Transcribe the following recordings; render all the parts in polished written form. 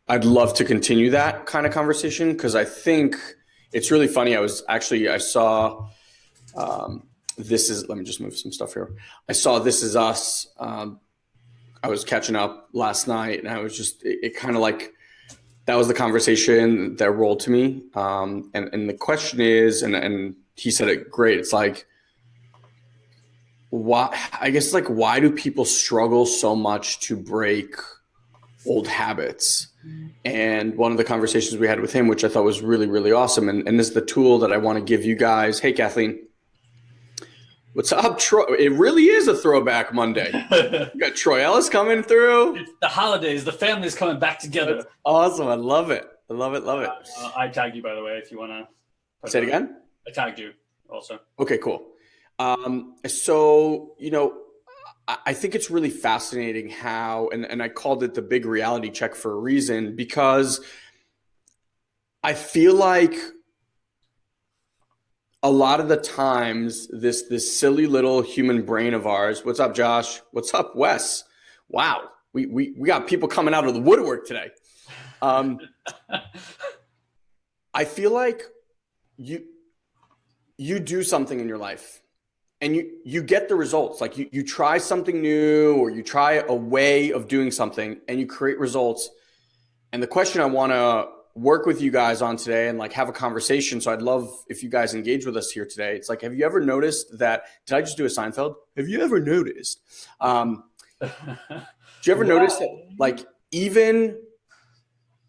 I'd love to continue that kind of conversation because I think it's really funny. I saw let me just move some stuff here. I saw This Is Us. I was catching up last night and I was just, it kind of like, that was the conversation that rolled to me. And the question is, and he said it great. It's like, why do people struggle so much to break old habits? And one of the conversations we had with him, which I thought was really, really awesome. And this is the tool that I want to give you guys. Hey, Kathleen. What's up, Troy? It really is a throwback Monday. You got Troy Ellis coming through. It's the holidays. The family's coming back together. That's awesome. I love it. I love it. Love it. I tagged you, by the way, if you want to. Say it again? I tagged you also. Okay, cool. So, I think it's really fascinating how, and I called it the big reality check for a reason, because I feel like a lot of the times this silly little human brain of ours, what's up, Josh? What's up, Wes? Wow. We got people coming out of the woodwork today. I feel like you do something in your life and you get the results. Like you try something new or you try a way of doing something and you create results. And the question I want to work with you guys on today and like have a conversation. So I'd love if you guys engage with us here today. It's like, have you ever noticed that, did I just do a Seinfeld? Have you ever noticed? Do you ever notice that like, even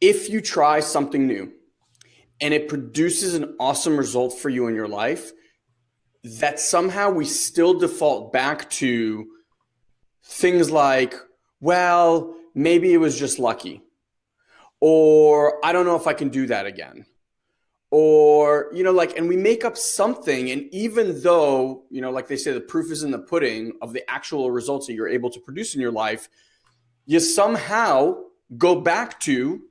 if you try something new and it produces an awesome result for you in your life, that somehow we still default back to things like, well, maybe it was just lucky. Or I don't know if I can do that again. Or, and we make up something. And even though, like they say, the proof is in the pudding of the actual results that you're able to produce in your life, you somehow go back to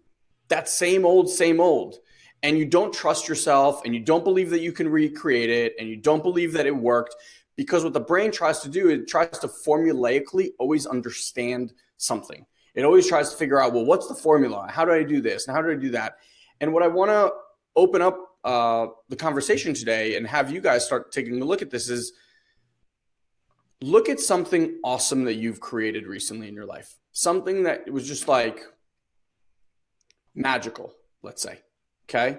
that same old. And you don't trust yourself and you don't believe that you can recreate it and you don't believe that it worked, because what the brain tries to do, it tries to formulaically always understand something. It always tries to figure out, well, what's the formula? How do I do this? And how do I do that? And what I want to open up the conversation today and have you guys start taking a look at this is, look at something awesome that you've created recently in your life. Something that was just like magical, let's say. Okay.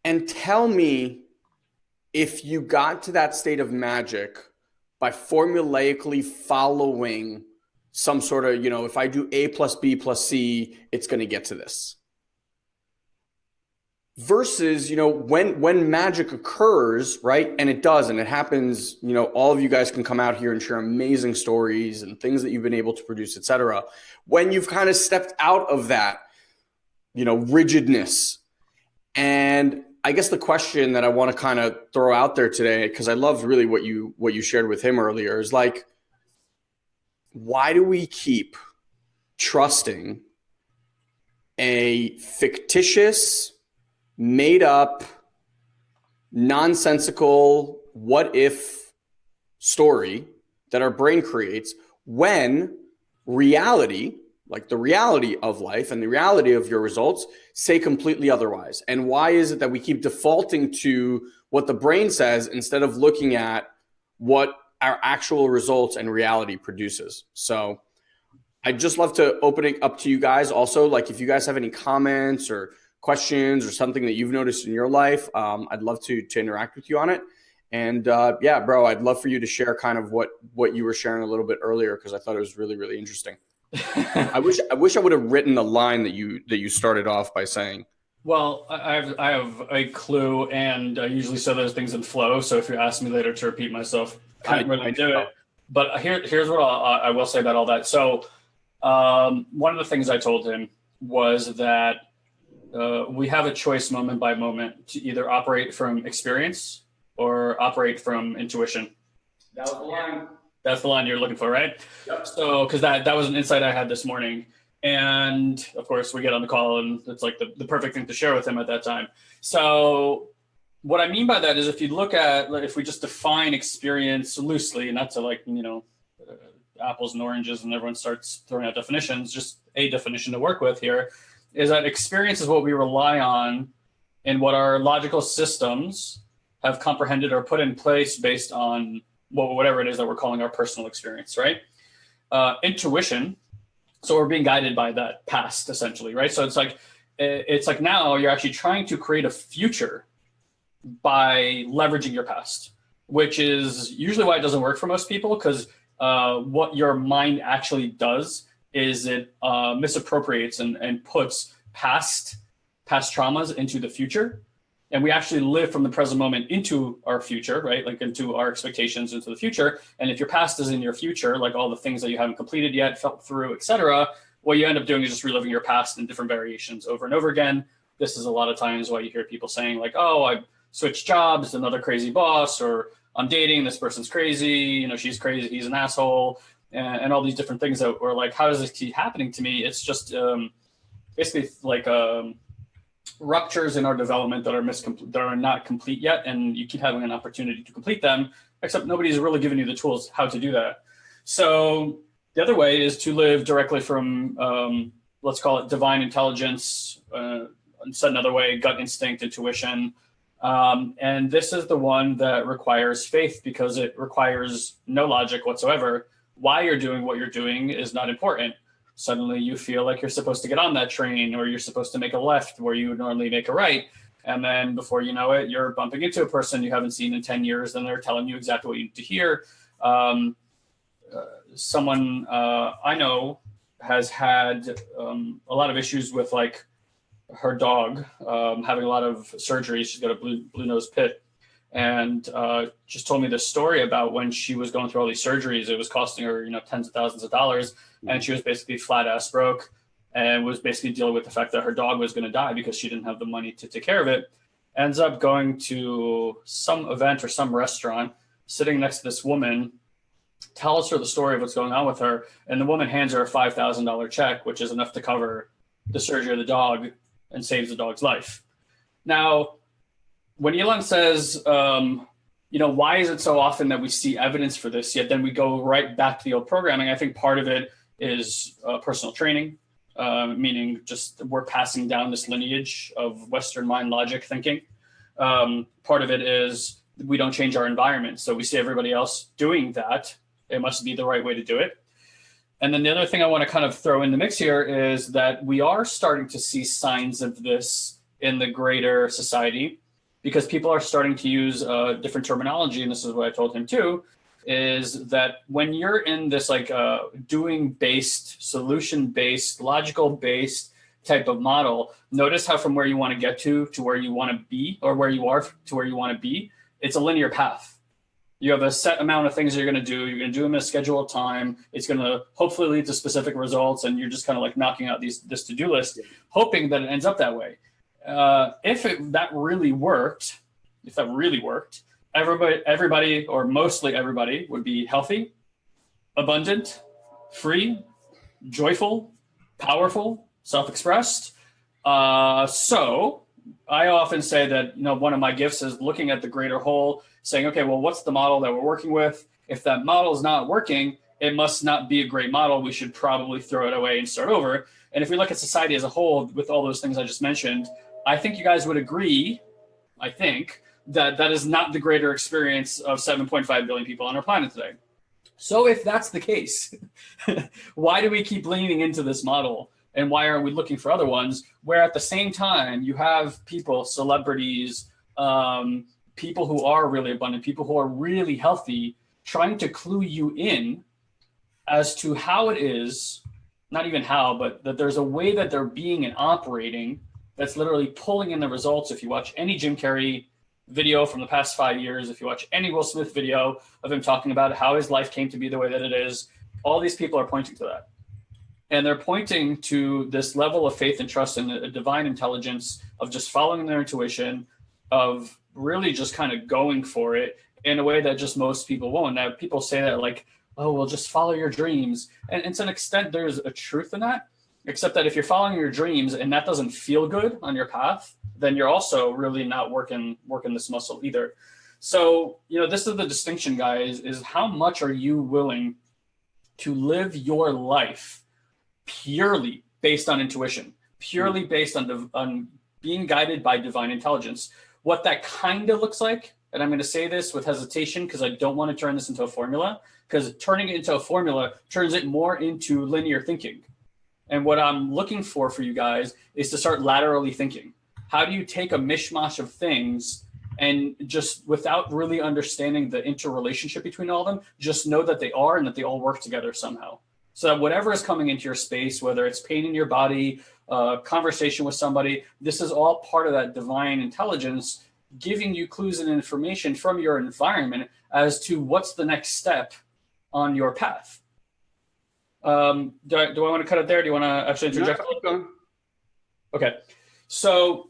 And tell me if you got to that state of magic by formulaically following some sort of, if I do A plus B plus C, it's going to get to this. Versus, when magic occurs, right? And it does, and it happens, all of you guys can come out here and share amazing stories and things that you've been able to produce, et cetera. When you've kind of stepped out of that, rigidness. And I guess the question that I want to kind of throw out there today, because I loved really what you shared with him earlier, is like, why do we keep trusting a fictitious, made up, nonsensical, what if story that our brain creates when reality, like the reality of life and the reality of your results, say completely otherwise? And why is it that we keep defaulting to what the brain says instead of looking at what our actual results and reality produces? So I'd just love to open it up to you guys. Also, like if you guys have any comments or questions or something that you've noticed in your life, I'd love to interact with you on it. And yeah, bro, I'd love for you to share kind of what you were sharing a little bit earlier, because I thought it was really, really interesting. I wish I would have written the line that you started off by saying. Well, I have a clue, and I usually say those things in flow. So if you ask me later to repeat myself, I can't really do it. But here's what I will say about all that. So one of the things I told him was that we have a choice moment by moment to either operate from experience or operate from intuition. That was the line. That's the line you're looking for, right? Yep. So, because that was an insight I had this morning. And of course, we get on the call and it's like the perfect thing to share with him at that time. So what I mean by that is, if you look at, if we just define experience loosely, not to apples and oranges and everyone starts throwing out definitions, just a definition to work with here is that experience is what we rely on and what our logical systems have comprehended or put in place based on whatever it is that we're calling our personal experience, right? Intuition, so we're being guided by that past essentially, right? So it's like now you're actually trying to create a future by leveraging your past, which is usually why it doesn't work for most people, because what your mind actually does is it misappropriates and puts past traumas into the future. And we actually live from the present moment into our future, right? Like into our expectations into the future. And if your past is in your future, like all the things that you haven't completed yet, felt through, etc., what you end up doing is just reliving your past in different variations over and over again. This is a lot of times why you hear people saying like, oh, I switched jobs, another crazy boss, or I'm dating, this person's crazy, you know, she's crazy, he's an asshole, and all these different things that were like, how does this keep happening to me? It's just basically like ruptures in our development that are not complete yet, and you keep having an opportunity to complete them, except nobody's really given you the tools how to do that. So the other way is to live directly from, let's call it divine intelligence, said another way, gut instinct, intuition. And this is the one that requires faith because it requires no logic whatsoever. Why you're doing what you're doing is not important. Suddenly you feel like you're supposed to get on that train, or you're supposed to make a left where you would normally make a right. And then before you know it, you're bumping into a person you haven't seen in 10 years, and they're telling you exactly what you need to hear. Someone I know has had a lot of issues with like her dog having a lot of surgery. She's got a blue nose pit, and just told me this story about when she was going through all these surgeries. It was costing her, tens of thousands of dollars, and she was basically flat ass broke, and was basically dealing with the fact that her dog was going to die because she didn't have the money to take care of it. Ends up going to some event or some restaurant, sitting next to this woman, tells her the story of what's going on with her, and the woman hands her a $5,000 check, which is enough to cover the surgery of the dog and saves the dog's life. Now, when Elon says, why is it so often that we see evidence for this, yet then we go right back to the old programming? I think part of it is personal training, meaning just we're passing down this lineage of Western mind logic thinking. Part of it is we don't change our environment. So we see everybody else doing that. It must be the right way to do it. And then the other thing I want to kind of throw in the mix here is that we are starting to see signs of this in the greater society, because people are starting to use different terminology. And this is what I told him too, is that when you're in this like doing-based, solution-based, logical-based type of model, notice how from where you want to get to where you want to be, or where you are to where you want to be, it's a linear path. You have a set amount of things you're going to do. You're going to do them in a scheduled time. It's going to hopefully lead to specific results, and you're just kind of like knocking out this to-do list, hoping that it ends up that way. If that really worked, everybody or mostly everybody would be healthy, abundant, free, joyful, powerful, self-expressed. So I often say that, one of my gifts is looking at the greater whole, saying, okay, well, what's the model that we're working with? If that model is not working, it must not be a great model. We should probably throw it away and start over. And if we look at society as a whole with all those things I just mentioned, I think you guys would agree, that is not the greater experience of 7.5 billion people on our planet today. So if that's the case, why do we keep leaning into this model? And why aren't we looking for other ones where at the same time you have people, celebrities, people who are really abundant, people who are really healthy, trying to clue you in as to how it is, not even how, but that there's a way that they're being and operating that's literally pulling in the results. If you watch any Jim Carrey video from the past 5 years, if you watch any Will Smith video of him talking about how his life came to be the way that it is, all these people are pointing to that. And they're pointing to this level of faith and trust in a divine intelligence of just following their intuition, of really just kind of going for it in a way that just most people won't. Now, people say that like, oh, well, just follow your dreams. And to an extent, there's a truth in that, except that if you're following your dreams and that doesn't feel good on your path, then you're also really not working this muscle either. So, this is the distinction, guys, is how much are you willing to live your life purely based on intuition, purely based on being guided by divine intelligence. What that kind of looks like, and I'm going to say this with hesitation because I don't want to turn this into a formula, because turning it into a formula turns it more into linear thinking. And what I'm looking for you guys is to start laterally thinking. How do you take a mishmash of things and just without really understanding the interrelationship between all of them, just know that they are and that they all work together somehow. So that whatever is coming into your space, whether it's pain in your body, conversation with somebody, this is all part of that divine intelligence giving you clues and information from your environment as to what's the next step on your path. Do I want to cut it there? Do you want to actually interject? No, okay. So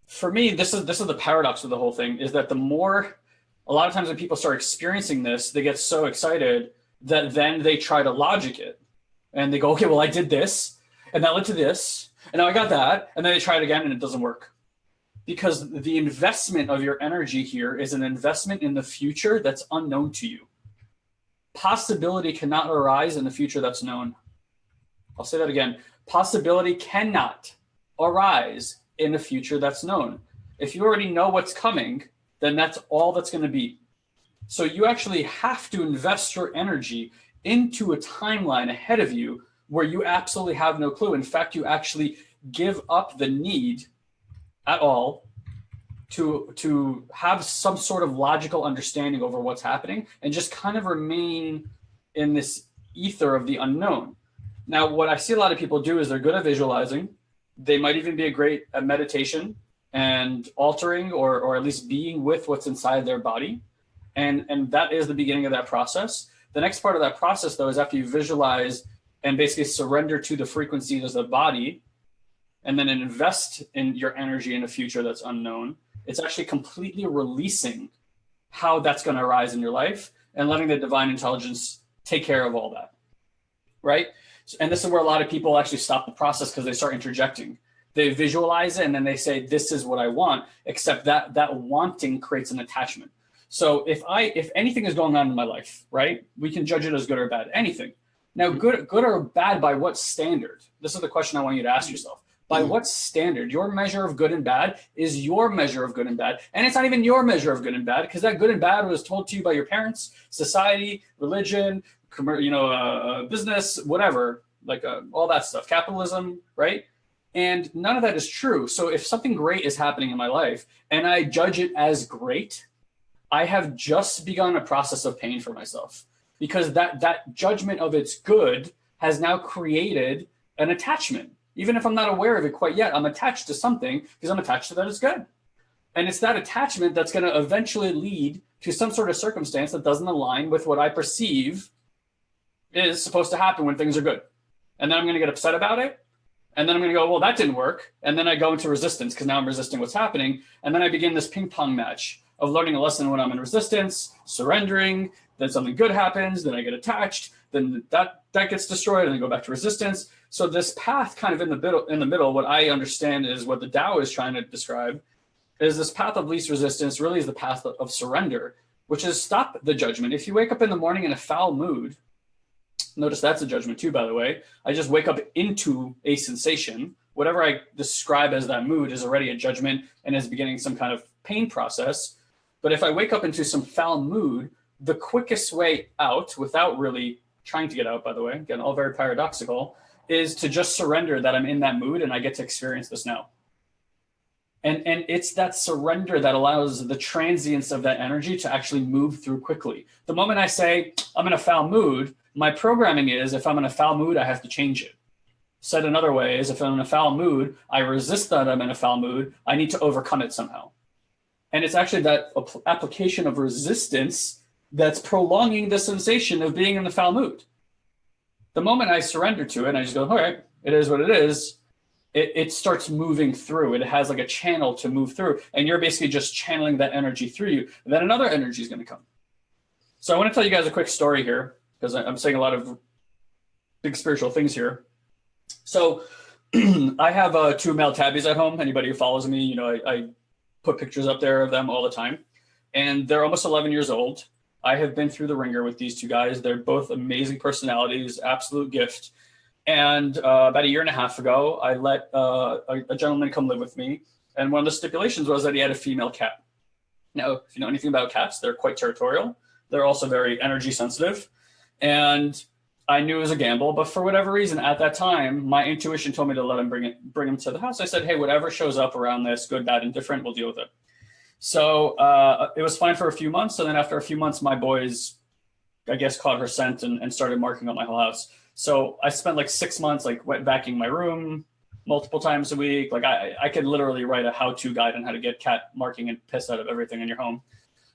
for me, this is the paradox of the whole thing, is that a lot of times when people start experiencing this, they get so excited that then they try to logic it. And they go, okay, well, I did this, and that led to this, and now I got that, and then they try it again, and it doesn't work. Because the investment of your energy here is an investment in the future that's unknown to you. Possibility cannot arise in the future that's known. I'll say that again. Possibility cannot arise in a future that's known. If you already know what's coming, then that's all that's going to be. So you actually have to invest your energy into a timeline ahead of you where you absolutely have no clue. In fact, you actually give up the need at all to have some sort of logical understanding over what's happening and just kind of remain in this ether of the unknown. Now, what I see a lot of people do is they're good at visualizing. They might even be great at meditation and altering or at least being with what's inside their body. And that is the beginning of that process. The next part of that process, though, is after you visualize and basically surrender to the frequencies of the body and then invest in your energy in a future that's unknown, it's actually completely releasing how that's going to arise in your life and letting the divine intelligence take care of all that, right? And this is where a lot of people actually stop the process because they start interjecting. They visualize it and then they say, this is what I want, except that wanting creates an attachment. So if anything is going on in my life, right, we can judge it as good or bad, anything. Now, good or bad by what standard? This is the question I want you to ask yourself. By what standard? Your measure of good and bad is your measure of good and bad. And it's not even your measure of good and bad because that good and bad was told to you by your parents, society, religion, business, whatever, like all that stuff, capitalism, right? And none of that is true. So if something great is happening in my life and I judge it as great, I have just begun a process of pain for myself because that judgment of it's good has now created an attachment. Even if I'm not aware of it quite yet, I'm attached to something because I'm attached to that it's good. And it's that attachment that's going to eventually lead to some sort of circumstance that doesn't align with what I perceive is supposed to happen when things are good. And then I'm going to get upset about it. And then I'm going to go, well, that didn't work. And then I go into resistance because now I'm resisting what's happening. And then I begin this ping pong match of learning a lesson when I'm in resistance, surrendering, then something good happens, then I get attached, then that gets destroyed, and I go back to resistance. So this path kind of in the middle, what I understand is what the Tao is trying to describe, is this path of least resistance really is the path of surrender, which is stop the judgment. If you wake up in the morning in a foul mood, notice that's a judgment too, by the way. I just wake up into a sensation. Whatever I describe as that mood is already a judgment and is beginning some kind of pain process. But if I wake up into some foul mood, the quickest way out, without really trying to get out, by the way, again, all very paradoxical, is to just surrender that I'm in that mood and I get to experience this now. And it's that surrender that allows the transience of that energy to actually move through quickly. The moment I say I'm in a foul mood, my programming is if I'm in a foul mood, I have to change it. Said another way is if I'm in a foul mood, I resist that I'm in a foul mood, I need to overcome it somehow. And it's actually that application of resistance that's prolonging the sensation of being in the foul mood. The moment I surrender to it, and I just go, all right, it is what it is, it starts moving through. It has like a channel to move through, and you're basically just channeling that energy through you. And then another energy is going to come. So I want to tell you guys a quick story here, because I'm saying a lot of big spiritual things here. So I have 2 male tabbies at home. Anybody who follows me, I put pictures up there of them all the time. And they're almost 11 years old. I have been through the ringer with these two guys. They're both amazing personalities, absolute gift. And about a year and a half ago, I let a gentleman come live with me. And one of the stipulations was that he had a female cat. Now, if you know anything about cats, they're quite territorial. They're also very energy sensitive. And I knew it was a gamble, but for whatever reason, at that time, my intuition told me to let him bring him to the house. I said, hey, whatever shows up around this, good, bad, indifferent, we'll deal with it. So it was fine for a few months. And then after a few months, my boys, I guess, caught her scent and started marking up my whole house. So I spent like 6 months, like wet vacuuming my room multiple times a week. Like I could literally write a how-to guide on how to get cat marking and piss out of everything in your home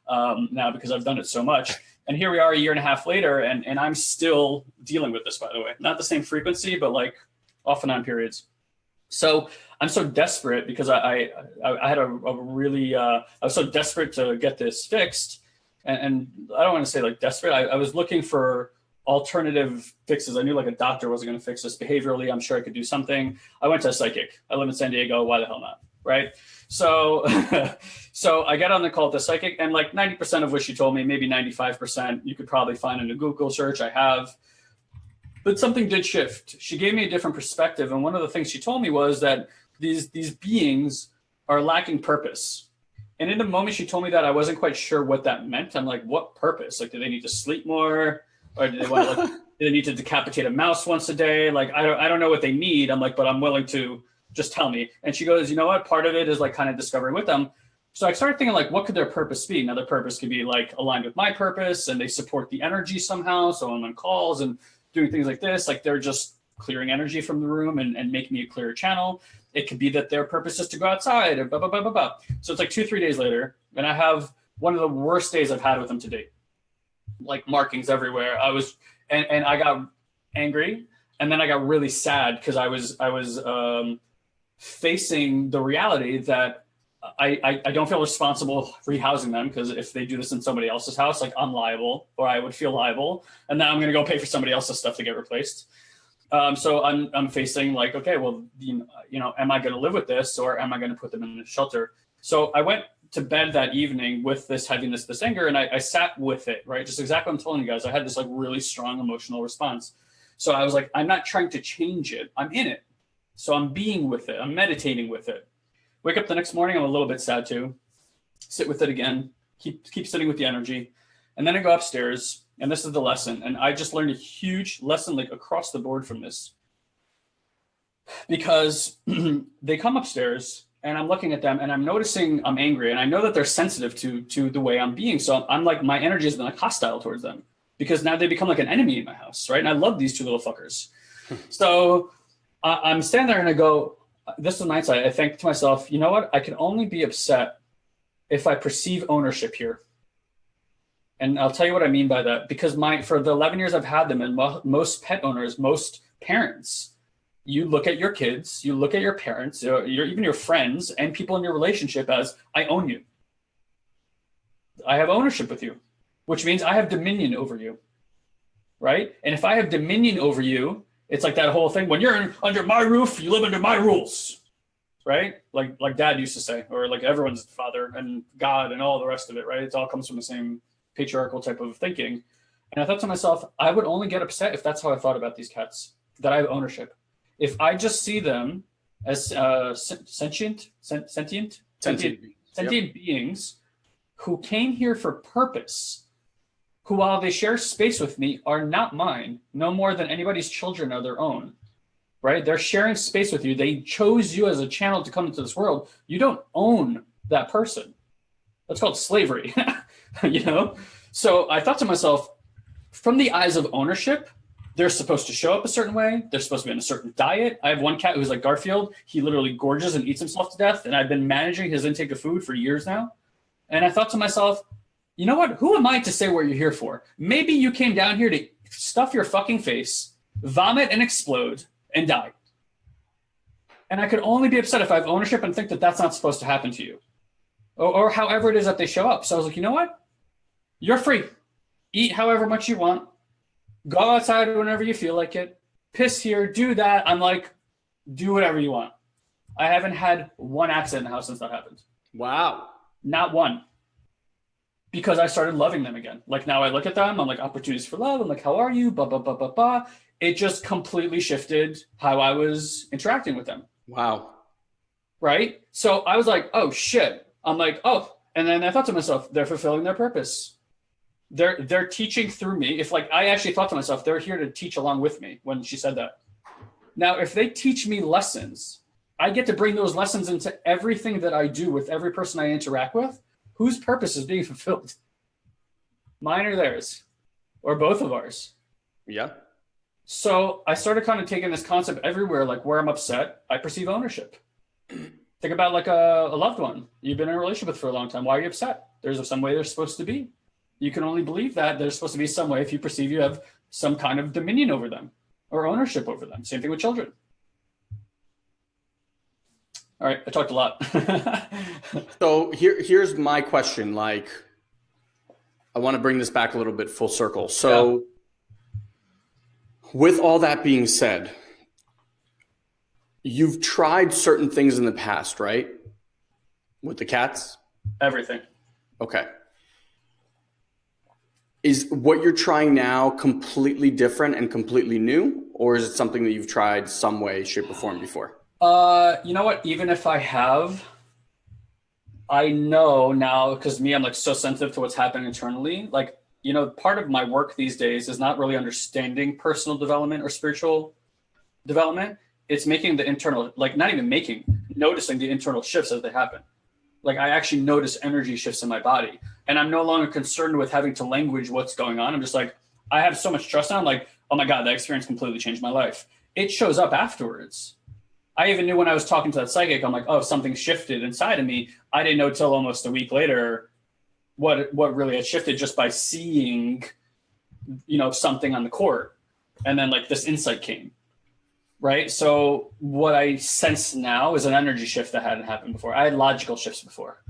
now, because I've done it so much. And here we are a year and a half later, and I'm still dealing with this, by the way. Not the same frequency, but like off and on periods. So I'm so desperate because I had a really, I was so desperate to get this fixed. And I don't want to say like desperate. I was looking for alternative fixes. I knew like a doctor wasn't going to fix this behaviorally. I'm sure I could do something. I went to a psychic. I live in San Diego. Why the hell not? Right. So, so I got on the call with the psychic, and like 90% of what she told me, maybe 95%, you could probably find in a Google search. I have, but something did shift. She gave me a different perspective. And one of the things she told me was that these beings are lacking purpose. And in the moment she told me that, I wasn't quite sure what that meant. I'm like, what purpose? Like, do they need to sleep more? Or do they want to, like, do they need to decapitate a mouse once a day? Like, I don't know what they need. I'm like, but I'm willing to just tell me. And she goes, you know what? Part of it is like kind of discovering with them. So I started thinking like, what could their purpose be? Now their purpose could be like aligned with my purpose, and they support the energy somehow. So I'm on calls and doing things like this, like they're just clearing energy from the room and making me a clearer channel. It could be that their purpose is to go outside and blah, blah, blah, blah, blah. So it's like 2-3 days later, and I have one of the worst days I've had with them to date. Like markings everywhere. And I got angry, and then I got really sad because I was facing the reality that I don't feel responsible rehousing them, because if they do this in somebody else's house, like I'm liable, or I would feel liable, and then I'm going to go pay for somebody else's stuff to get replaced. So I'm facing like, okay, well, you know, am I going to live with this, or am I going to put them in a shelter? So I went to bed that evening with this heaviness, this anger, and I sat with it, right? Just exactly what I'm telling you guys. I had this like really strong emotional response. So I was like, I'm not trying to change it. I'm in it. So I'm being with it. I'm meditating with it. Wake up the next morning, I'm a little bit sad too. Sit with it again. Keep sitting with the energy. And then I go upstairs, and this is the lesson. And I just learned a huge lesson like across the board from this. Because they come upstairs, and I'm looking at them, and I'm noticing I'm angry, and I know that they're sensitive to the way I'm being. So I'm like, my energy has been like hostile towards them, because now they become like an enemy in my house, right? And I love these two little fuckers. So I'm standing there, and I go, this is my insight. I think to myself, you know what? I can only be upset if I perceive ownership here. And I'll tell you what I mean by that, because for the 11 years I've had them, and most pet owners, most parents, you look at your kids, you look at your parents, even your friends and people in your relationship as, I own you. I have ownership with you, which means I have dominion over you, right? And if I have dominion over you, it's like that whole thing, when you're under my roof, you live under my rules, right? Like Dad used to say, or like everyone's father and God and all the rest of it, right? It all comes from the same patriarchal type of thinking. And I thought to myself, I would only get upset if that's how I thought about these cats, that I have ownership. If I just see them as sentient beings who came here for purpose, who, while they share space with me, are not mine, no more than anybody's children are their own, right? They're sharing space with you. They chose you as a channel to come into this world. You don't own that person. That's called slavery, you know? So I thought to myself, from the eyes of ownership, they're supposed to show up a certain way. They're supposed to be on a certain diet. I have one cat who's like Garfield. He literally gorges and eats himself to death. And I've been managing his intake of food for years now. And I thought to myself, you know what? Who am I to say what you're here for? Maybe you came down here to stuff your fucking face, vomit and explode, and die. And I could only be upset if I have ownership and think that that's not supposed to happen to you. Or however it is that they show up. So I was like, you know what? You're free. Eat however much you want. Go outside whenever you feel like it. Piss here, do that. I'm like, do whatever you want. I haven't had one accident in the house since that happened. Wow. Not one. because I started loving them again. Like now I look at them, I'm like, opportunities for love. I'm like, how are you? Blah, blah, blah, blah, blah. It just completely shifted how I was interacting with them. Wow. Right. So I was like, oh shit. I'm like, oh, and then I thought to myself, they're fulfilling their purpose. They're teaching through me. If like, I actually thought to myself, they're here to teach along with me when she said that. Now, if they teach me lessons, I get to bring those lessons into everything that I do with every person I interact with. Whose purpose is being fulfilled? Mine or theirs, or both of ours. Yeah. So I started kind of taking this concept everywhere, like where I'm upset, I perceive ownership. Think about like a loved one you've been in a relationship with for a long time. Why are you upset? There's some way they're supposed to be. You can only believe that there's supposed to be some way if you perceive you have some kind of dominion over them or ownership over them. Same thing with children. All right, I talked a lot. So here's my question. Like, I want to bring this back a little bit full circle. So with all that being said, you've tried certain things in the past, right? With the cats? Everything. Okay. Is what you're trying now completely different and completely new? Or is it something that you've tried some way, shape, or form before? You know what? Even if I have, I know now, because me, I'm like so sensitive to what's happening internally. Like, you know, part of my work these days is not really understanding personal development or spiritual development. It's making the internal, like not even making, noticing the internal shifts as they happen. Like I actually notice energy shifts in my body, and I'm no longer concerned with having to language what's going on. I'm just like, I have so much trust now. I'm like, oh my God, that experience completely changed my life. It shows up afterwards. I even knew when I was talking to that psychic, I'm like, oh, something shifted inside of me. I didn't know till almost a week later what really had shifted just by seeing, you know, something on the court. And then like this insight came, right? So what I sense now is an energy shift that hadn't happened before. I had logical shifts before.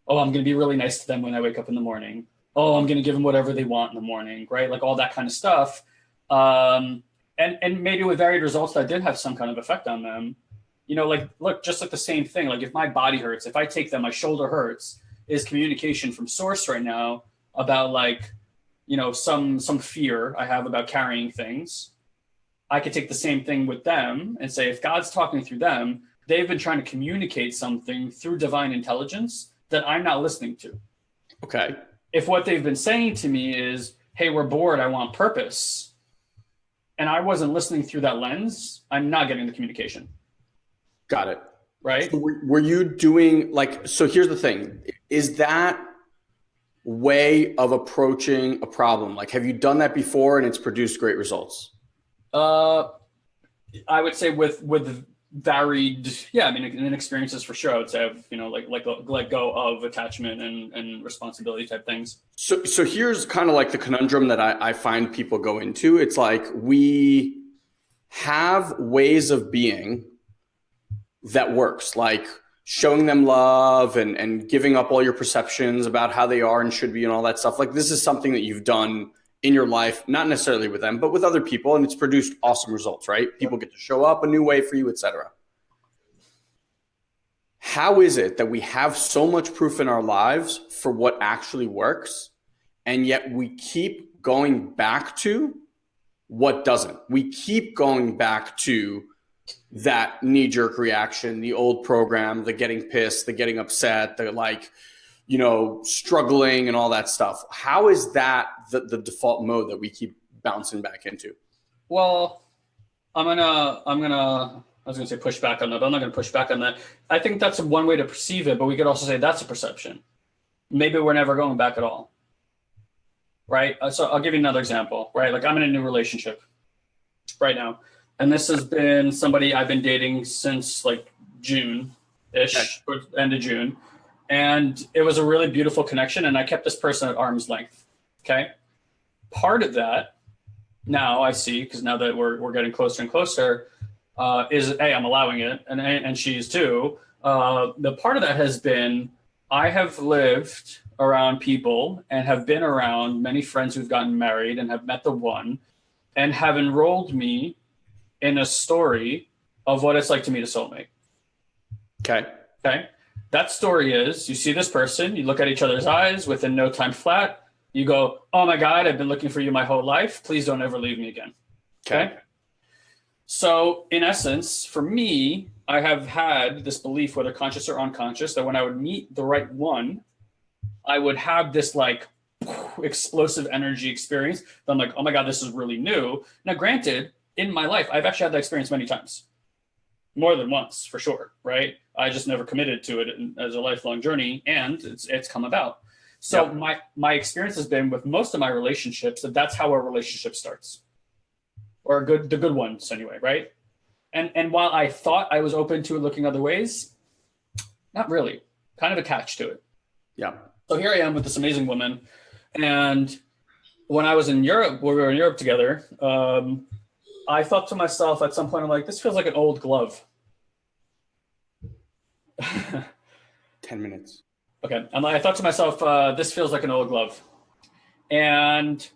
Oh, I'm going to be really nice to them when I wake up in the morning. Oh, I'm going to give them whatever they want in the morning, right? Like all that kind of stuff. And maybe with varied results that did have some kind of effect on them. You know, like, look, just like the same thing. Like if my body hurts, if I take them, my shoulder hurts, is communication from source right now about like, you know, some fear I have about carrying things. I could take the same thing with them and say, if God's talking through them, they've been trying to communicate something through divine intelligence that I'm not listening to. Okay. If what they've been saying to me is, hey, we're bored, I want purpose, and I wasn't listening through that lens, I'm not getting the communication. Got it. Right. So were you doing like, so here's the thing, is that way of approaching a problem? Like, have you done that before and it's produced great results? I would say with varied, I mean, in experiences for sure, I would say I've, you know, like let go of attachment and responsibility type things. So here's kind of like the conundrum that I find people go into. It's like we have ways of being that works, like showing them love and giving up all your perceptions about how they are and should be and all that stuff. Like this is something that you've done in your life, not necessarily with them, but with other people, and it's produced awesome results, right? People get to show up a new way for you, etc. How is it that we have so much proof in our lives for what actually works, and yet we keep going back to what doesn't? We keep going back to that knee-jerk reaction, the old program, the getting pissed, the getting upset, the like, you know, struggling and all that stuff. How is that the default mode that we keep bouncing back into? Well, I was gonna say push back on that, but I'm not gonna push back on that. I think that's one way to perceive it, but we could also say that's a perception. Maybe we're never going back at all. Right? So I'll give you another example, right? Like I'm in a new relationship right now. And this has been somebody I've been dating since like June-ish, or end of June. And it was a really beautiful connection. And I kept this person at arm's length. Okay. Part of that now I see, because now that we're getting closer and closer, is hey, I'm allowing it. And she is too. The part of that has been, I have lived around people and have been around many friends who've gotten married and have met the one and have enrolled me in a story of what it's like to meet a soulmate. Okay. Okay. That story is you see this person, you look at each other's eyes within no time flat. You go, oh my God, I've been looking for you my whole life. Please don't ever leave me again. Okay. So in essence, for me, I have had this belief, whether conscious or unconscious, that when I would meet the right one, I would have this like explosive energy experience. I'm like, oh my God, this is really new. Now, granted, in my life, I've actually had that experience many times, more than once for sure, right? I just never committed to it as a lifelong journey, and it's come about. So my experience has been with most of my relationships that's how a relationship starts, or the good ones anyway, right? And while I thought I was open to looking other ways, not really, kind of attached to it. Yeah. So here I am with this amazing woman, and when I was in Europe, when we were in Europe together, I thought to myself at some point, I'm like, this feels like an old glove. 10 minutes. Okay. I thought to myself, this feels like an old glove. And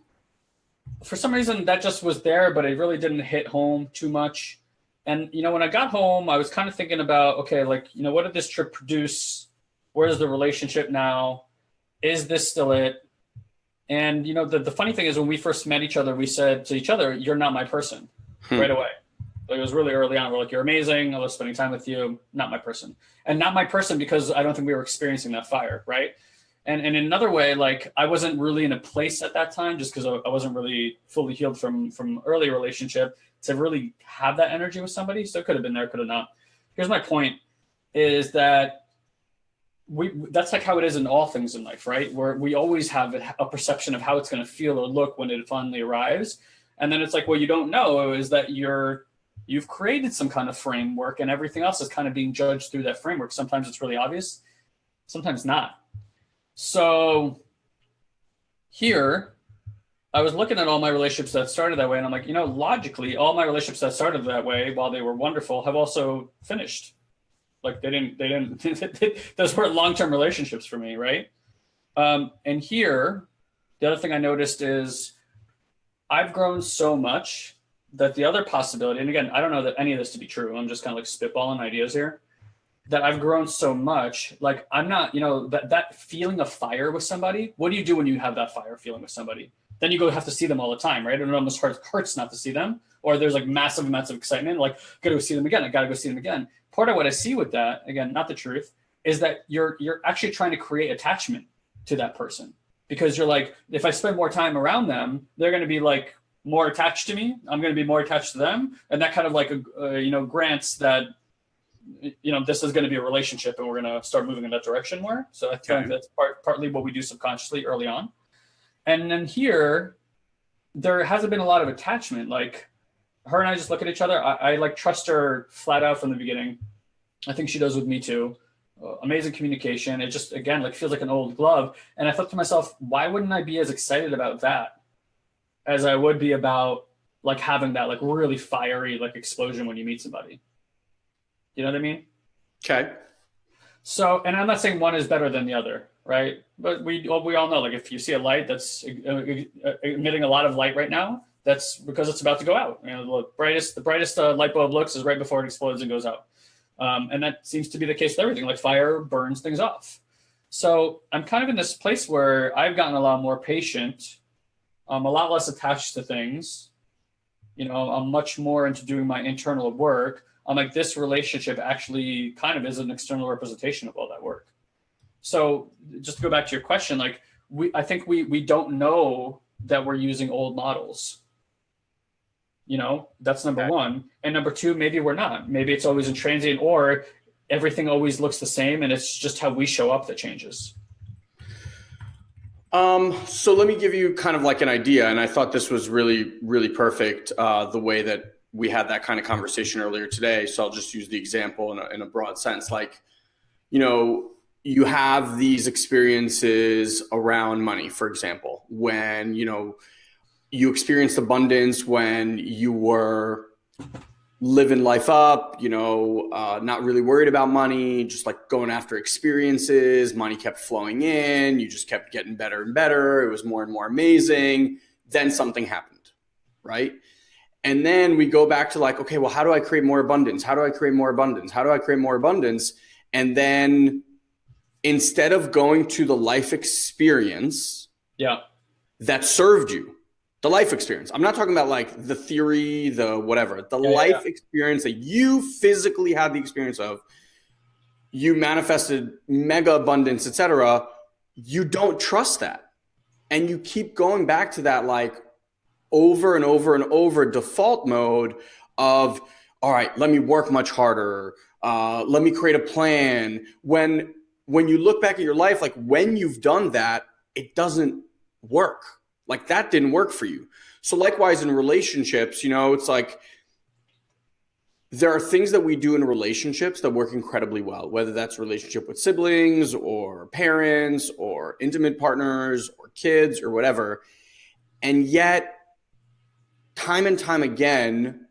for some reason that just was there, but it really didn't hit home too much. And, when I got home, I was kind of thinking about, okay, like, what did this trip produce? Where's the relationship now? Is this still it? And, the funny thing is when we first met each other, we said to each other, you're not my person right away. Like, it was really early on. We're like, you're amazing. I love spending time with you. Not my person. And not my person because I don't think we were experiencing that fire, right? And in another way, like I wasn't really in a place at that time just because I wasn't really fully healed from early relationship to really have that energy with somebody. So it could have been there, could have not. Here's my point is that that's like how it is in all things in life, right? Where we always have a perception of how it's going to feel or look when it finally arrives. And then it's like, what you don't know is that you've created some kind of framework and everything else is kind of being judged through that framework. Sometimes it's really obvious, sometimes not. So here I was looking at all my relationships that started that way. And I'm like, logically, all my relationships that started that way, while they were wonderful, have also finished. Like they didn't, those weren't long-term relationships for me. Right. And here, the other thing I noticed is I've grown so much that the other possibility, and again, I don't know that any of this to be true. I'm just kind of like spitballing ideas here, that I've grown so much. Like I'm not, that feeling of fire with somebody. What do you do when you have that fire feeling with somebody? Then you go have to see them all the time, right? And it almost hurts not to see them. Or there's like massive amounts of excitement, like gotta go see them again. I gotta go see them again. Part of what I see with that, again, not the truth, is that you're actually trying to create attachment to that person because you're like, if I spend more time around them, they're going to be like more attached to me. I'm going to be more attached to them, and that kind of like grants that this is going to be a relationship, and we're going to start moving in that direction more. So I think that's partly what we do subconsciously early on. And then here, there hasn't been a lot of attachment. Like her and I just look at each other. I like trust her flat out from the beginning. I think she does with me too. Amazing communication. It just, again, like feels like an old glove. And I thought to myself, why wouldn't I be as excited about that as I would be about like having that like really fiery like explosion when you meet somebody? You know what I mean? Okay. So, and I'm not saying one is better than the other, right? But we all know, like if you see a light that's emitting a lot of light right now, that's because it's about to go out. The brightest light bulb looks is right before it explodes and goes out. And that seems to be the case with everything. Like fire burns things off. So I'm kind of in this place where I've gotten a lot more patient, a lot less attached to things. I'm much more into doing my internal work. I'm like, this relationship actually kind of is an external representation of all that work. So just to go back to your question, like I think we don't know that we're using old models. That's number one. And number two, maybe we're not. Maybe it's always in transient, or everything always looks the same and it's just how we show up that changes. So let me give you kind of like an idea. And I thought this was really, really perfect, the way that we had that kind of conversation earlier today. So I'll just use the example in a broad sense. Like, you have these experiences around money, for example, when, you experienced abundance when you were living life up, not really worried about money, just like going after experiences. Money kept flowing in. You just kept getting better and better. It was more and more amazing. Then something happened, right? And then we go back to like, okay, well, how do I create more abundance? How do I create more abundance? How do I create more abundance? And then instead of going to the life experience Yeah. that served you. The life experience. I'm not talking about like the theory, the whatever. The life experience that you physically had the experience of. You manifested mega abundance, etc. You don't trust that. And you keep going back to that like over and over and over default mode of, all right, let me work much harder. Let me create a plan. When you look back at your life, like when you've done that, it doesn't work. Like that didn't work for you. So likewise in relationships, you know, it's like there are things that we do in relationships that work incredibly well, whether that's relationship with siblings or parents or intimate partners or kids or whatever. And yet time and time again,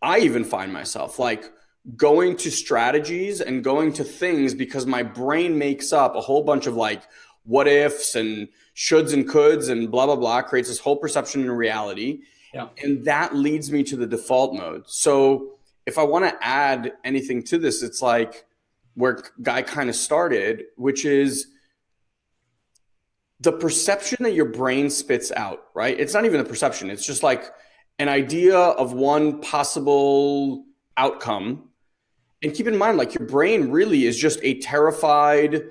I even find myself like going to strategies and going to things because my brain makes up a whole bunch of like what ifs and shoulds and coulds and blah, blah, blah, creates this whole perception in reality. Yeah. And that leads me to the default mode. So if I want to add anything to this, it's like where Guy kind of started, which is the perception that your brain spits out, right? It's not even a perception. It's just like an idea of one possible outcome. And keep in mind, like your brain really is just a terrified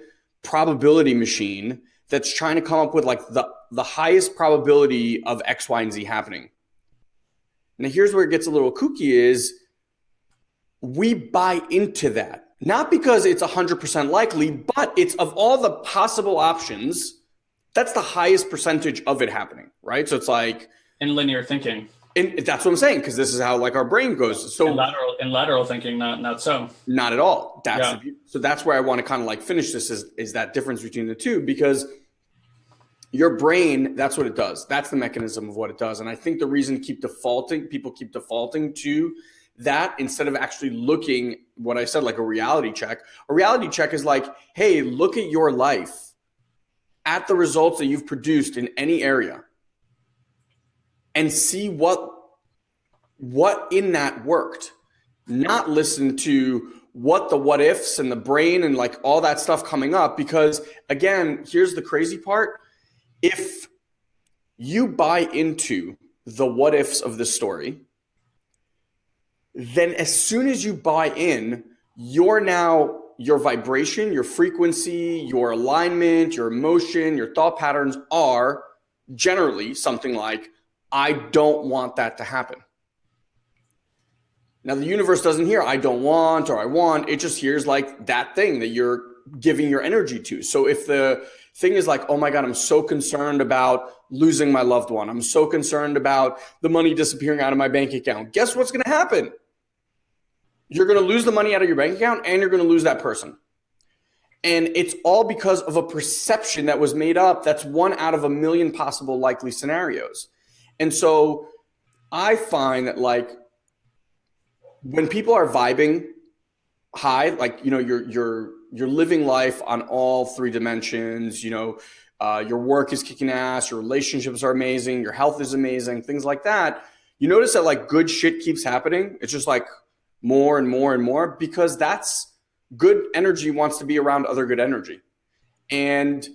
probability machine that's trying to come up with like the highest probability of X, Y, and Z happening. Now, here's where it gets a little kooky is we buy into that, not because it's 100% likely, but it's of all the possible options, that's the highest percentage of it happening, right? So it's like in linear thinking. And that's what I'm saying, because this is how like our brain goes. So in lateral thinking, not so. Not at all. So that's where I want to kind of like finish this is that difference between the two, because your brain, that's what it does. That's the mechanism of what it does. And I think the reason people keep defaulting to that instead of actually looking, what I said, like a reality check is like, hey, look at your life, at the results that you've produced in any area, and see what in that worked. Not listen to what ifs and the brain and like all that stuff coming up. Because again, here's the crazy part. If you buy into the what ifs of the story, then as soon as you buy in, your vibration, your frequency, your alignment, your emotion, your thought patterns are generally something like, I don't want that to happen. Now, the universe doesn't hear I don't want or I want. It just hears like that thing that you're giving your energy to. So if the thing is like, oh my God, I'm so concerned about losing my loved one. I'm so concerned about the money disappearing out of my bank account. Guess what's going to happen? You're going to lose the money out of your bank account and you're going to lose that person. And it's all because of a perception that was made up. That's one out of a million possible likely scenarios. And so I find that like when people are vibing high, like, you know, you're living life on all three dimensions, you know, your work is kicking ass, your relationships are amazing, your health is amazing, things like that. You notice that like good shit keeps happening. It's just like more and more and more, because that's good energy wants to be around other good energy. And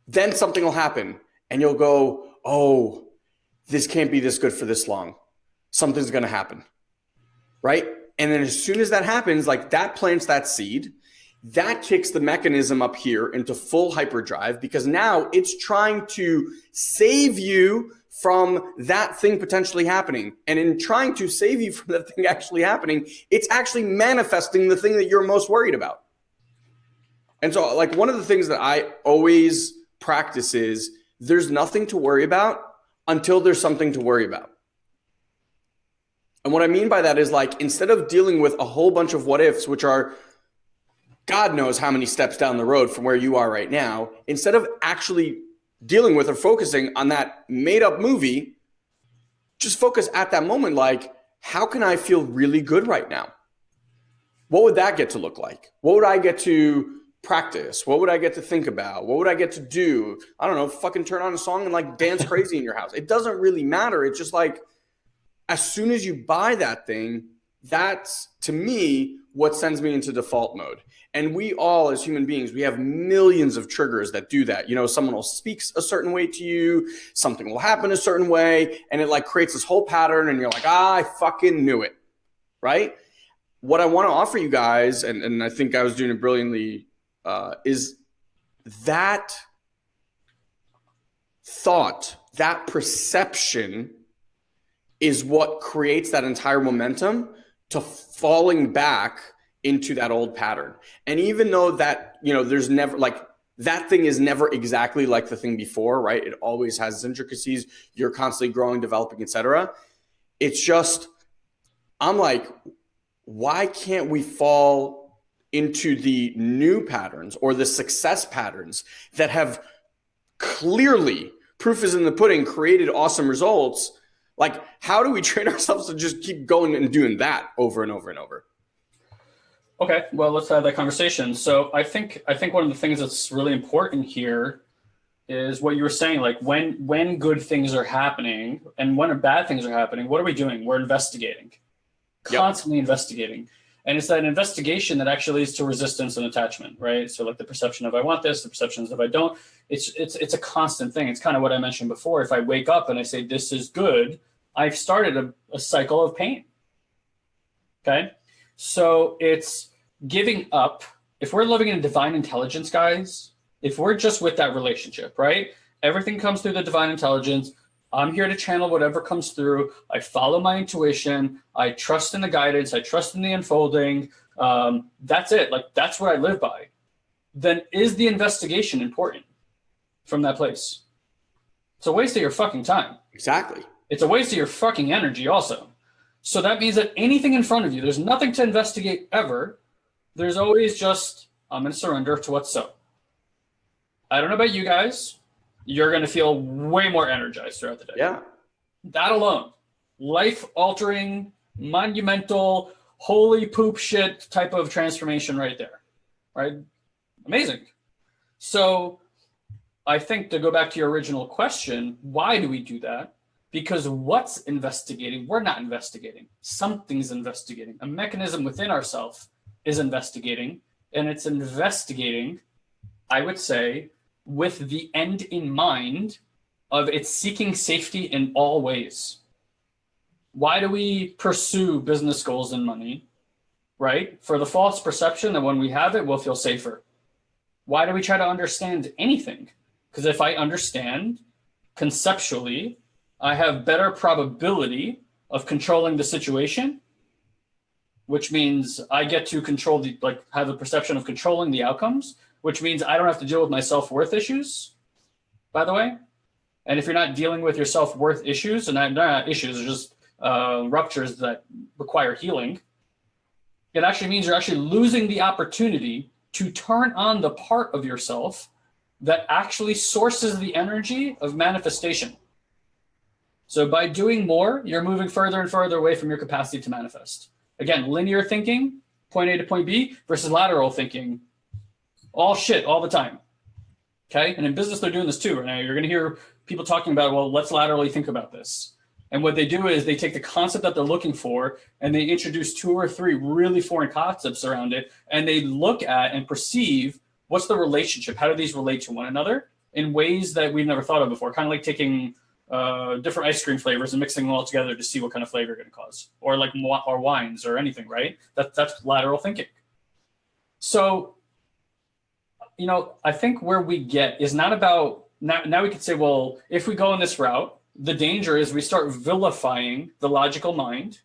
then something will happen and you'll go, oh, this can't be this good for this long. Something's going to happen. Right? And then as soon as that happens, like that plants that seed, that kicks the mechanism up here into full hyperdrive, because now it's trying to save you from that thing potentially happening. And in trying to save you from that thing actually happening, it's actually manifesting the thing that you're most worried about. And so like one of the things that I always practice is there's nothing to worry about until there's something to worry about. And what I mean by that is like, instead of dealing with a whole bunch of what ifs, which are God knows how many steps down the road from where you are right now, instead of actually dealing with or focusing on that made up movie, just focus at that moment. Like, how can I feel really good right now? What would that get to look like? What would I get to practice? What would I get to think about? What would I get to do? I don't know, fucking turn on a song and like dance crazy in your house. It doesn't really matter. It's just like, as soon as you buy that thing, that's, to me, what sends me into default mode. And we all, as human beings, we have millions of triggers that do that. You know, someone will speak a certain way to you, something will happen a certain way, and it like creates this whole pattern, and you're like, I fucking knew it, right? What I want to offer you guys, and I think I was doing it brilliantly, is that thought, that perception is what creates that entire momentum to falling back into that old pattern. And even though that, you know, there's never like that thing is never exactly like the thing before, right? It always has its intricacies. You're constantly growing, developing, etc. It's just, I'm like, why can't we fall into the new patterns or the success patterns that have clearly, proof is in the pudding, created awesome results? Like, how do we train ourselves to just keep going and doing that over and over and over? Okay, well, let's have that conversation. So I think one of the things that's really important here is what you were saying, like when good things are happening and when bad things are happening, what are we doing? We're investigating, constantly investigating. And it's that investigation that actually leads to resistance and attachment, right? So like the perception of I want this, the perceptions of I don't, it's a constant thing. It's kind of what I mentioned before. If I wake up and I say, this is good, I've started a cycle of pain, okay? So it's giving up. If we're living in divine intelligence, guys, if we're just with that relationship, right? Everything comes through the divine intelligence. I'm here to channel whatever comes through. I follow my intuition. I trust in the guidance. I trust in the unfolding. That's it. Like, that's what I live by. Then is the investigation important from that place? It's a waste of your fucking time. Exactly. It's a waste of your fucking energy also. So that means that anything in front of you, there's nothing to investigate ever. There's always just, I'm going to surrender to what's so. I don't know about you guys. You're going to feel way more energized throughout the day. Yeah. That alone, life-altering, monumental, holy poop shit type of transformation right there, right? Amazing. So I think to go back to your original question, why do we do that? Because what's investigating? We're not investigating. Something's investigating. A mechanism within ourselves is investigating, and it's investigating, I would say, with the end in mind of it's seeking safety in all ways. Why do we pursue business goals and money, right? For the false perception that when we have it, we'll feel safer. Why do we try to understand anything? Because if I understand conceptually, I have better probability of controlling the situation, which means I get to control the, like, have the perception of controlling the outcomes, which means I don't have to deal with my self-worth issues, by the way. And if you're not dealing with your self-worth issues, and they're not issues, they're just ruptures that require healing, it actually means you're actually losing the opportunity to turn on the part of yourself that actually sources the energy of manifestation. So by doing more, you're moving further and further away from your capacity to manifest. Again, linear thinking, point A to point B, versus lateral thinking, all shit all the time. Okay? And in business, they're doing this too. Right now, you're going to hear people talking about, well, let's laterally think about this. And what they do is they take the concept that they're looking for and they introduce 2 or 3 really foreign concepts around it. And they look at and perceive what's the relationship? How do these relate to one another in ways that we've never thought of before? Kind of like taking different ice cream flavors and mixing them all together to see what kind of flavor you're going to cause, or like or wines or anything, right? That's lateral thinking. So, you know, I think where we get is not about, now we could say, well, if we go in this route, the danger is we start vilifying the logical mind,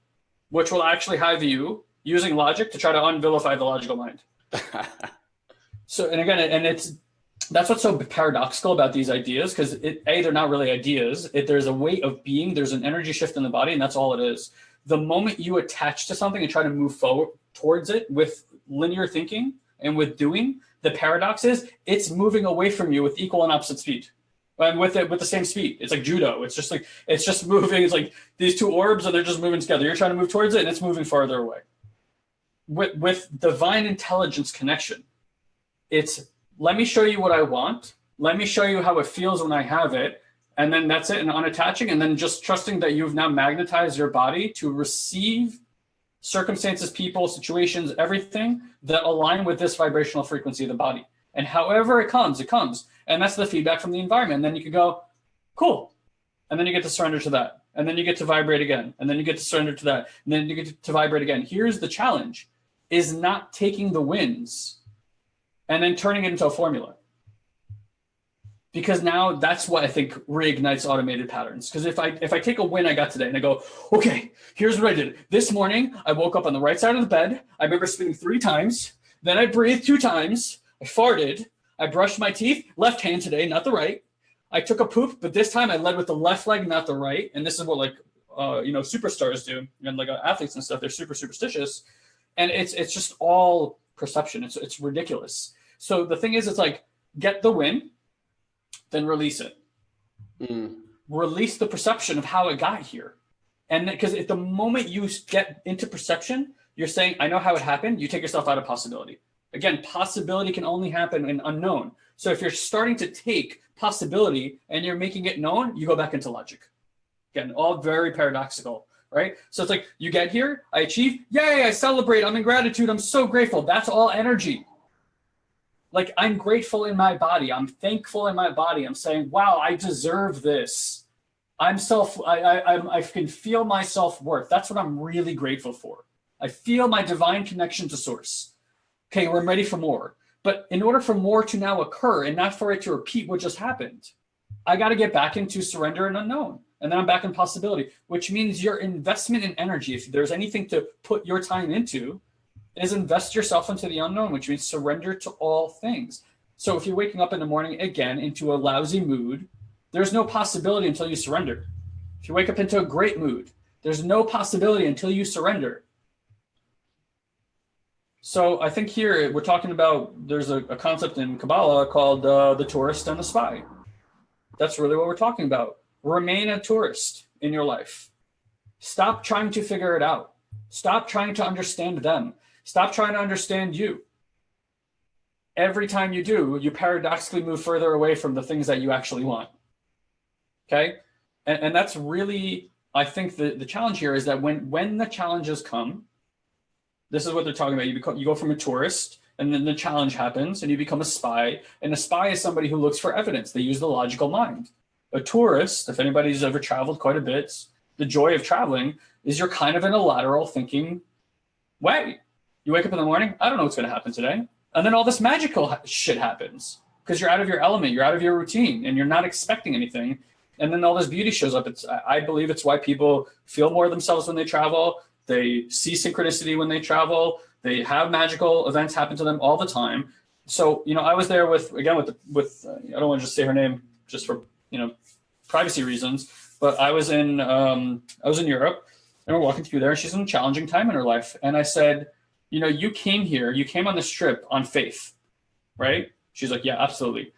which will actually have you using logic to try to unvilify the logical mind. So, and again, and that's what's so paradoxical about these ideas, because they're not really ideas. There's a way of being, there's an energy shift in the body, and that's all it is. The moment you attach to something and try to move forward towards it with linear thinking and with doing, the paradox is it's moving away from you with equal and opposite speed. And with the same speed. It's like judo. It's just moving. It's like these 2 orbs and they're just moving together. You're trying to move towards it and it's moving farther away. With divine intelligence connection, it's let me show you what I want. Let me show you how it feels when I have it. And then that's it, and unattaching, and then just trusting that you've now magnetized your body to receive circumstances, people, situations, everything that align with this vibrational frequency of the body. And however it comes, it comes. And that's the feedback from the environment. And then you can go, cool. And then you get to surrender to that. And then you get to vibrate again. And then you get to surrender to that. And then you get to vibrate again. Here's the challenge, is not taking the wins and then turning it into a formula. Because now that's what I think reignites automated patterns. Because if I take a win I got today and I go, okay, here's what I did. This morning, I woke up on the right side of the bed. I remember spinning 3 times. Then I breathed 2 times. I farted. I brushed my teeth, left hand today, not the right. I took a poop, but this time I led with the left leg, not the right. And this is what superstars do. And like athletes and stuff, they're super superstitious. And it's just all perception. It's ridiculous. So the thing is, it's like, get the win, then release it. Release the perception of how it got here. And because at the moment you get into perception, you're saying, I know how it happened. You take yourself out of possibility. Again, possibility can only happen in unknown. So if you're starting to take possibility and you're making it known, you go back into logic. Again, all very paradoxical, right? So it's like, you get here, I achieve, yay, I celebrate, I'm in gratitude, I'm so grateful. That's all energy. Like, I'm grateful in my body. I'm thankful in my body. I'm saying, wow, I deserve this. I can feel my self-worth. That's what I'm really grateful for. I feel my divine connection to source. Okay, we're ready for more. But in order for more to now occur and not for it to repeat what just happened, I got to get back into surrender and unknown. And then I'm back in possibility, which means your investment in energy, if there's anything to put your time into, is invest yourself into the unknown, which means surrender to all things. So if you're waking up in the morning, again, into a lousy mood, there's no possibility until you surrender. If you wake up into a great mood, there's no possibility until you surrender. So I think here we're talking about, there's a concept in Kabbalah called the tourist and the spy. That's really what we're talking about. Remain a tourist in your life. Stop trying to figure it out. Stop trying to understand them. Stop trying to understand you. Every time you do, you paradoxically move further away from the things that you actually want. Okay? And that's really, I think the challenge here is that when the challenges come, this is what they're talking about. You go from a tourist, and then the challenge happens, and you become a spy. And a spy is somebody who looks for evidence. They use the logical mind. A tourist, if anybody's ever traveled quite a bit, the joy of traveling is you're kind of in a lateral thinking way. You wake up in the morning, I don't know what's going to happen today. And then all this magical shit happens because you're out of your element, you're out of your routine, and you're not expecting anything. And then all this beauty shows up. I believe it's why people feel more of themselves when they travel. They see synchronicity when they travel. They have magical events happen to them all the time. So, I was there with I don't want to just say her name just for, privacy reasons, but I was in Europe, and we're walking through there. She's in a challenging time in her life. And I said, you came here, you came on this trip on faith, right? She's like, yeah, absolutely.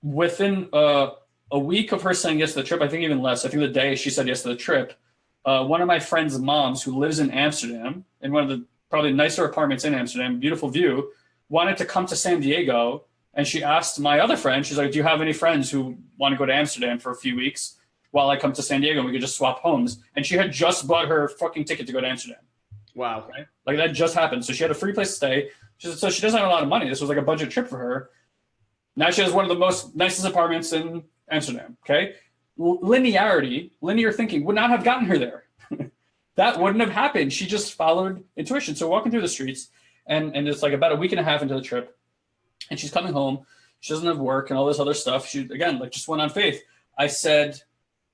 Within a week of her saying yes to the trip, I think even less, I think the day she said yes to the trip, one of my friend's moms who lives in Amsterdam, in one of the probably nicer apartments in Amsterdam, beautiful view, wanted to come to San Diego. And she asked my other friend, she's like, do you have any friends who want to go to Amsterdam for a few weeks while I come to San Diego and we could just swap homes? And she had just bought her fucking ticket to go to Amsterdam. Wow. Right? Like that just happened. So she had a free place to stay. So she doesn't have a lot of money. This was like a budget trip for her. Now she has one of the most nicest apartments in Amsterdam. Okay. Linear thinking would not have gotten her there. That wouldn't have happened. She just followed intuition. So walking through the streets, and it's like about a week and a half into the trip, and she's coming home. She doesn't have work and all this other stuff. She, again, like just went on faith. I said,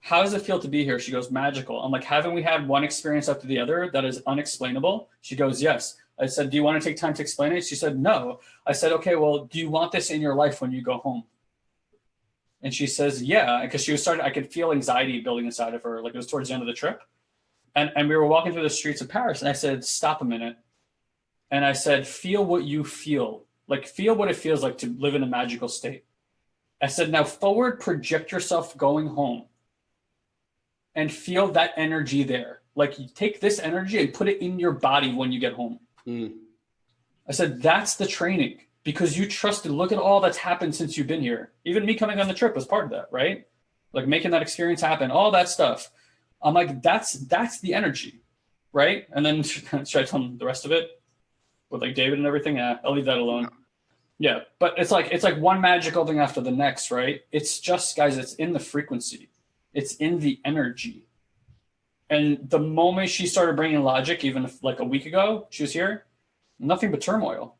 how does it feel to be here? She goes, magical. I'm like, haven't we had one experience after the other that is unexplainable? She goes, yes. I said, do you want to take time to explain it? She said, no. I said, okay, well, do you want this in your life when you go home? And she says, yeah, because she was starting, I could feel anxiety building inside of her. Like it was towards the end of the trip. And we were walking through the streets of Paris, and I said, stop a minute. And I said, feel what you feel. Like, feel what it feels like to live in a magical state. I said, now forward project yourself going home and feel that energy there. Like, you take this energy and put it in your body when you get home. I said, that's the training, because you trusted. Look at all that's happened since you've been here. Even me coming on the trip was part of that, right? Like making that experience happen, all that stuff. I'm like, that's the energy. right? And then should I tell them the rest of it with like David and everything? Yeah, I'll leave that alone. Yeah, but it's like one magical thing after the next, right? It's just, guys, it's in the frequency. It's in the energy. And the moment she started bringing logic, even if, like a week ago, she was here, nothing but turmoil.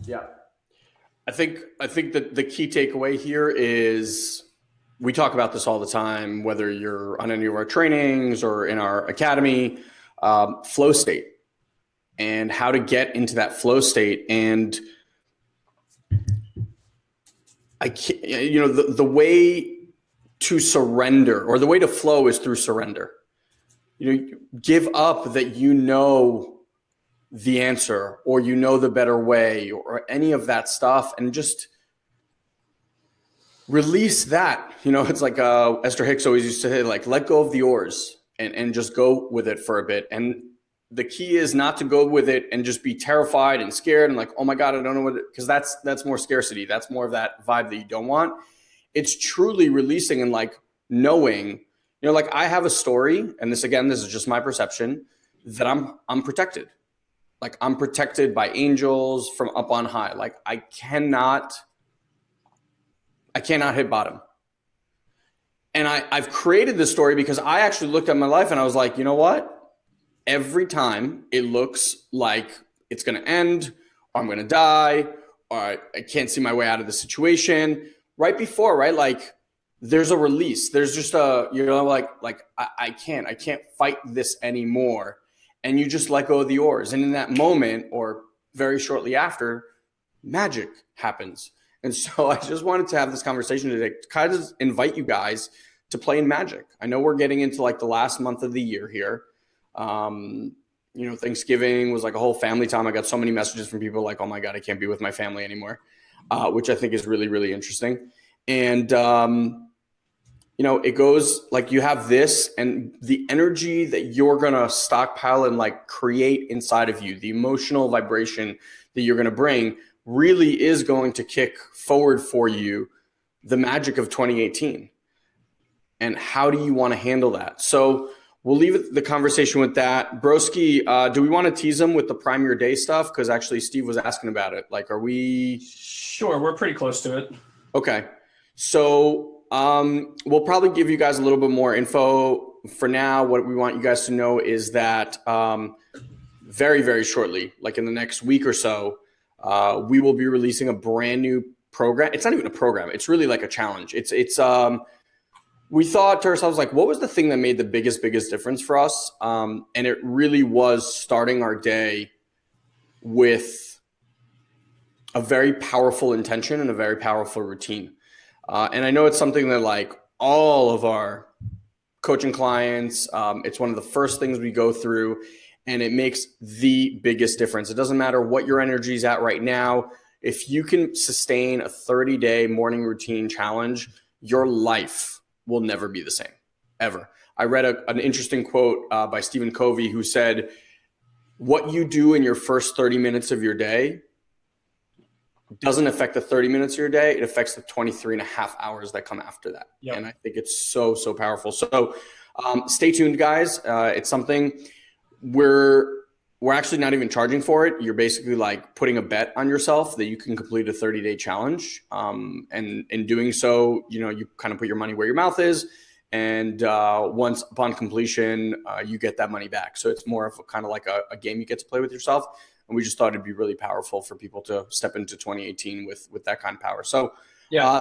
Yeah. I think that the key takeaway here is we talk about this all the time, whether you're on any of our trainings or in our academy, flow state and how to get into that flow state. And I can't, the way to surrender, or the way to flow, is through surrender. Give up that the answer, or the better way, or any of that stuff, and just release that. It's like Esther Hicks always used to say, like, let go of the oars and just go with it for a bit. And the key is not to go with it and just be terrified and scared and like, oh my God, I don't know because that's more scarcity. That's more of that vibe that you don't want. It's truly releasing and like knowing, like I have a story, and this is just my perception, that I'm protected. Like I'm protected by angels from up on high. Like I cannot hit bottom. And I've created this story because I actually looked at my life and I was like, you know what? Every time it looks like it's going to end, or I'm going to die, or I can't see my way out of the situation. Right before, right? Like there's a release. There's just I can't fight this anymore. And you just let go of the oars. And in that moment, or very shortly after, magic happens. And so I just wanted to have this conversation today to kind of invite you guys to play in magic. I know we're getting into like the last month of the year here. Thanksgiving was like a whole family time. I got so many messages from people like, oh my God, I can't be with my family anymore, which I think is really, really interesting. And, it goes like you have this, and the energy that you're going to stockpile and like create inside of you, the emotional vibration that you're going to bring really is going to kick forward for you the magic of 2018. And how do you want to handle that? So we'll leave the conversation with that. Broski, do we want to tease them with the Prime Your Day stuff? Because actually Steve was asking about it. Like, are we? Sure, we're pretty close to it. Okay. So we'll probably give you guys a little bit more info. For now, what we want you guys to know is that very, very shortly, like in the next week or so, we will be releasing a brand new program. It's not even a program. It's really like a challenge. We thought to ourselves, like, what was the thing that made the biggest difference for us? And it really was starting our day with a very powerful intention and a very powerful routine. And I know it's something that like all of our coaching clients, it's one of the first things we go through, and it makes the biggest difference. It doesn't matter what your energy is at right now. If you can sustain a 30-day morning routine challenge, your life will never be the same, ever. I read an interesting quote by Stephen Covey, who said, what you do in your first 30 minutes of your day doesn't affect the 30 minutes of your day. It affects the 23 and a half hours that come after that. Yep. And I think it's so powerful. So stay tuned, guys. It's something we're actually not even charging for it. You're basically like putting a bet on yourself that you can complete a 30-day challenge. And in doing so, you kind of put your money where your mouth is. And once upon completion, you get that money back. So it's more of a kind of like a game you get to play with yourself. And we just thought it'd be really powerful for people to step into 2018 with that kind of power. So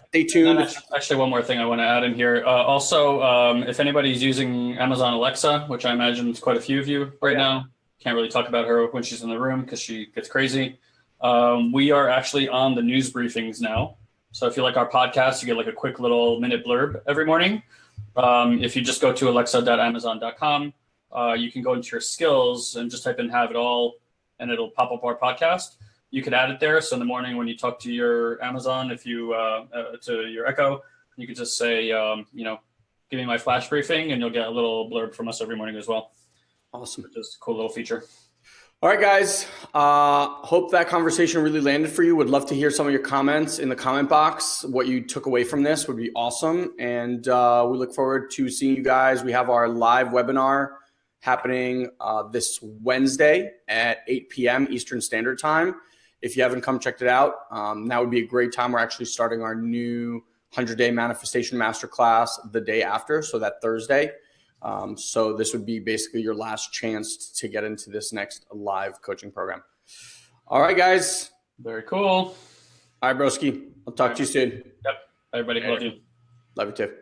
stay tuned. Actually, one more thing I want to add in here. Also, if anybody's using Amazon Alexa, which I imagine is quite a few of you right now, can't really talk about her when she's in the room because she gets crazy. We are actually on the news briefings now. So if you like our podcast, you get like a quick little minute blurb every morning. If you just go to alexa.amazon.com, you can go into your skills and just type in have it all, and it'll pop up our podcast. You could add it there. So in the morning when you talk to your Amazon, if you to your Echo, you could just say, give me my flash briefing, and you'll get a little blurb from us every morning as well. Awesome. Just a cool little feature. All right, guys. Hope that conversation really landed for you. Would love to hear some of your comments in the comment box. What you took away from this would be awesome. And we look forward to seeing you guys. We have our live webinar happening this Wednesday at 8 p.m. Eastern Standard Time. If you haven't come checked it out, that would be a great time. We're actually starting our new 100-day manifestation masterclass the day after, so that Thursday. So this would be basically your last chance to get into this next live coaching program. All right, guys. Very cool. All right, broski. I'll talk to you soon. Yep. Everybody, love you. Love you too.